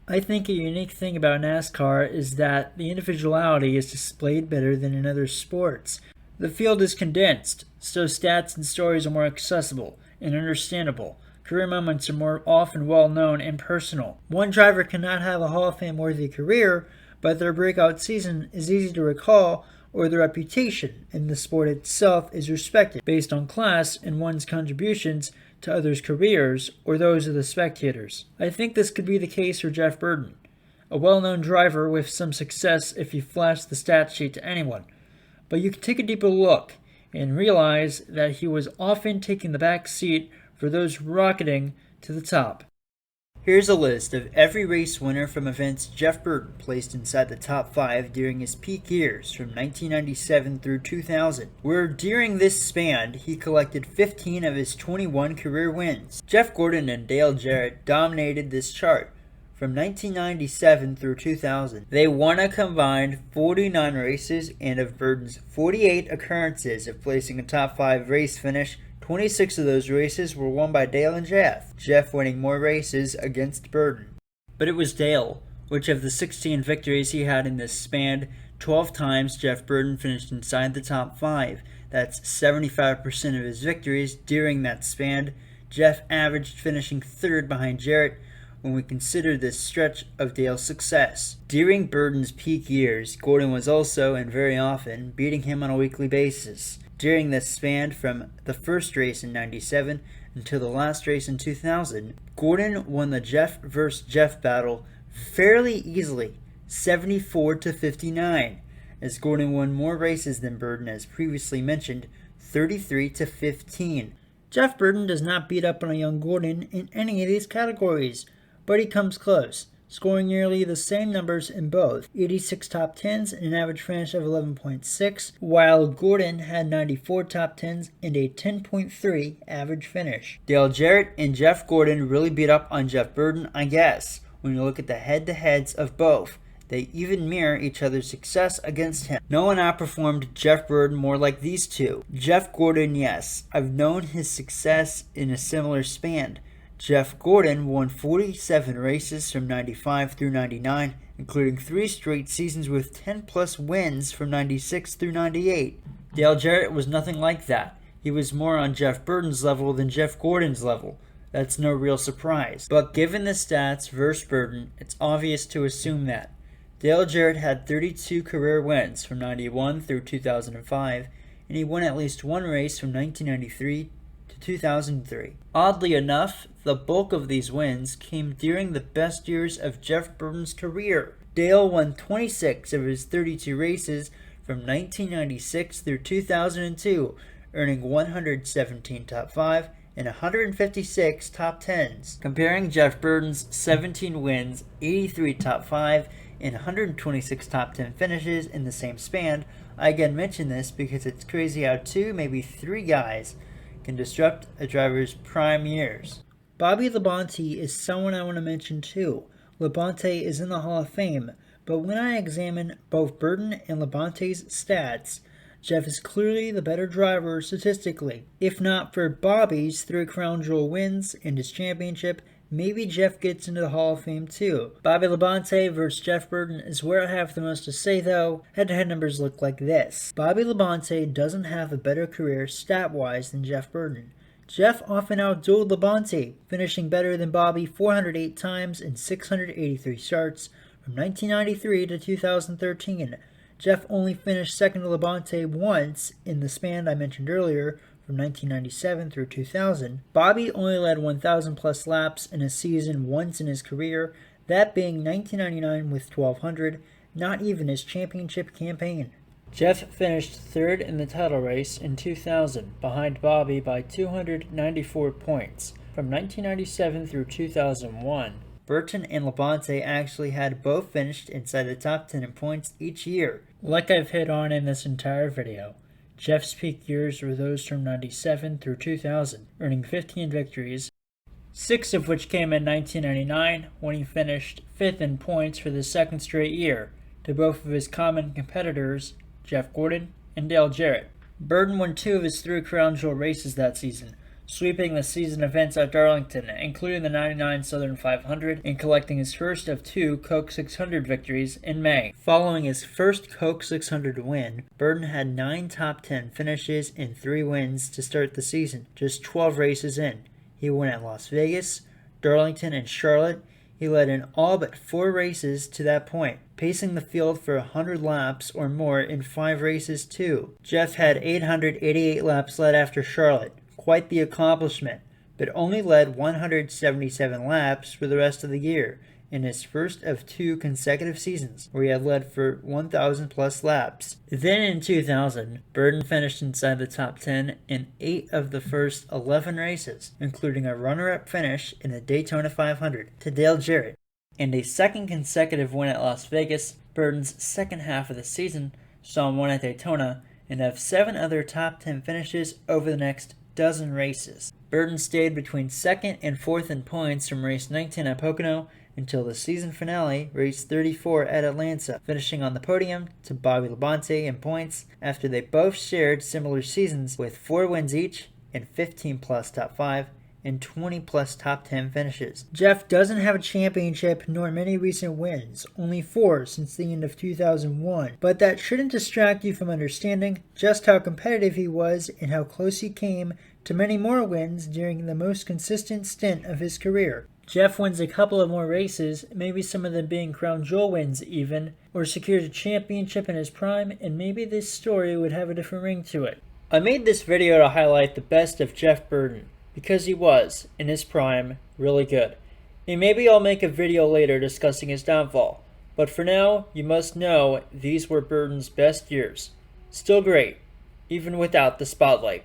I think a unique thing about NASCAR is that the individuality is displayed better than in other sports. The field is condensed, so stats and stories are more accessible and understandable. Career moments are more often well known and personal. One driver cannot have a Hall of Fame worthy career, but their breakout season is easy to recall, or their reputation in the sport itself is respected based on class and one's contributions to others' careers or those of the spectators. I think this could be the case for Jeff Burton, a well-known driver with some success if you flash the stat sheet to anyone. But you can take a deeper look and realize that he was often taking the back seat for those rocketing to the top. Here's a list of every race winner from events Jeff Burton placed inside the top 5 during his peak years from 1997 through 2000, where during this span he collected 15 of his 21 career wins. Jeff Gordon and Dale Jarrett dominated this chart. From 1997 through 2000, they won a combined 49 races, and of Burton's 48 occurrences of placing a top 5 race finish, 26 of those races were won by Dale and Jeff, Jeff winning more races against Burton. But it was Dale, which of the 16 victories he had in this span, 12 times Jeff Burton finished inside the top 5. That's 75% of his victories during that span. Jeff averaged finishing 3rd behind Jarrett when we consider this stretch of Dale's success. During Burton's peak years, Gordon was also, and very often, beating him on a weekly basis. During this span from the first race in 97 until the last race in 2000, Gordon won the Jeff vs. Jeff battle fairly easily, 74-59, as Gordon won more races than Burton, as previously mentioned, 33-15. Jeff Burton does not beat up on a young Gordon in any of these categories, but he comes close, scoring nearly the same numbers in both, 86 top 10s and an average finish of 11.6, while Gordon had 94 top 10s and a 10.3 average finish. Dale Jarrett and Jeff Gordon really beat up on Jeff Burton, I guess. When you look at the head-to-heads of both, they even mirror each other's success against him. No one outperformed Jeff Burton more like these two. Jeff Gordon, yes, I've known his success in a similar span. Jeff Gordon won 47 races from 95 through 99, including 3 straight seasons with 10-plus wins from 96 through 98. Dale Jarrett was nothing like that. He was more on Jeff Burton's level than Jeff Gordon's level. That's no real surprise. But given the stats versus Burton, it's obvious to assume that. Dale Jarrett had 32 career wins from 91 through 2005, and he won at least one race from 1993 to 2003. Oddly enough, the bulk of these wins came during the best years of Jeff Burton's career. Dale won 26 of his 32 races from 1996 through 2002, earning 117 top 5 and 156 top 10s. Comparing Jeff Burton's 17 wins, 83 top 5, and 126 top 10 finishes in the same span, I again mention this because it's crazy how 2, maybe 3 guys can disrupt a driver's prime years. Bobby Labonte is someone I want to mention too. Labonte is in the Hall of Fame, but when I examine both Burton and Labonte's stats, Jeff is clearly the better driver statistically. If not for Bobby's 3 Crown Jewel wins and his championship, maybe Jeff gets into the Hall of Fame too. Bobby Labonte versus Jeff Burton is where I have the most to say though. Head-to-head numbers look like this. Bobby Labonte doesn't have a better career stat-wise than Jeff Burton. Jeff often outdueled Labonte, finishing better than Bobby 408 times in 683 starts from 1993 to 2013. Jeff only finished second to Labonte once in the span I mentioned earlier, from 1997 through 2000. Bobby only led 1,000 plus laps in a season once in his career, that being 1999 with 1,200, not even his championship campaign. Jeff finished 3rd in the title race in 2000, behind Bobby by 294 points. From 1997 through 2001, Burton and Labonte actually had both finished inside the top 10 in points each year. Like I've hit on in this entire video, Jeff's peak years were those from 97 through 2000, earning 15 victories, 6 of which came in 1999 when he finished 5th in points for the 2nd straight year, to both of his common competitors, Jeff Gordon and Dale Jarrett. Burton won 2 of his 3 Crown Jewel races that season, sweeping the season events at Darlington, including the 99 Southern 500, and collecting his first of 2 Coke 600 victories in May. Following his first Coke 600 win, Burton had 9 top 10 finishes and 3 wins to start the season, just 12 races in. He won at Las Vegas, Darlington, and Charlotte. He led in all but 4 races to that point, pacing the field for 100 laps or more in 5 races too. Jeff had 888 laps led after Charlotte, quite the accomplishment, but only led 177 laps for the rest of the year in his first of 2 consecutive seasons where he had led for 1,000 plus laps. Then in 2000, Burton finished inside the top 10 in 8 of the first 11 races, including a runner-up finish in the Daytona 500 to Dale Jarrett, and a second consecutive win at Las Vegas. Burton's second half of the season saw him win at Daytona and have 7 other top 10 finishes over the next dozen races. Burton stayed between 2nd and 4th in points from race 19 at Pocono until the season finale, race 34 at Atlanta, finishing on the podium to Bobby Labonte in points after they both shared similar seasons with 4 wins each and 15 plus top 5 and 20 plus top 10 finishes. Jeff doesn't have a championship nor many recent wins, only 4 since the end of 2001, but that shouldn't distract you from understanding just how competitive he was and how close he came to many more wins during the most consistent stint of his career. Jeff wins a couple of more races, maybe some of them being crown jewel wins even, or secures a championship in his prime, and maybe this story would have a different ring to it. I made this video to highlight the best of Jeff Burton, because he was, in his prime, really good. And maybe I'll make a video later discussing his downfall, but for now, you must know these were Burton's best years. Still great, even without the spotlight.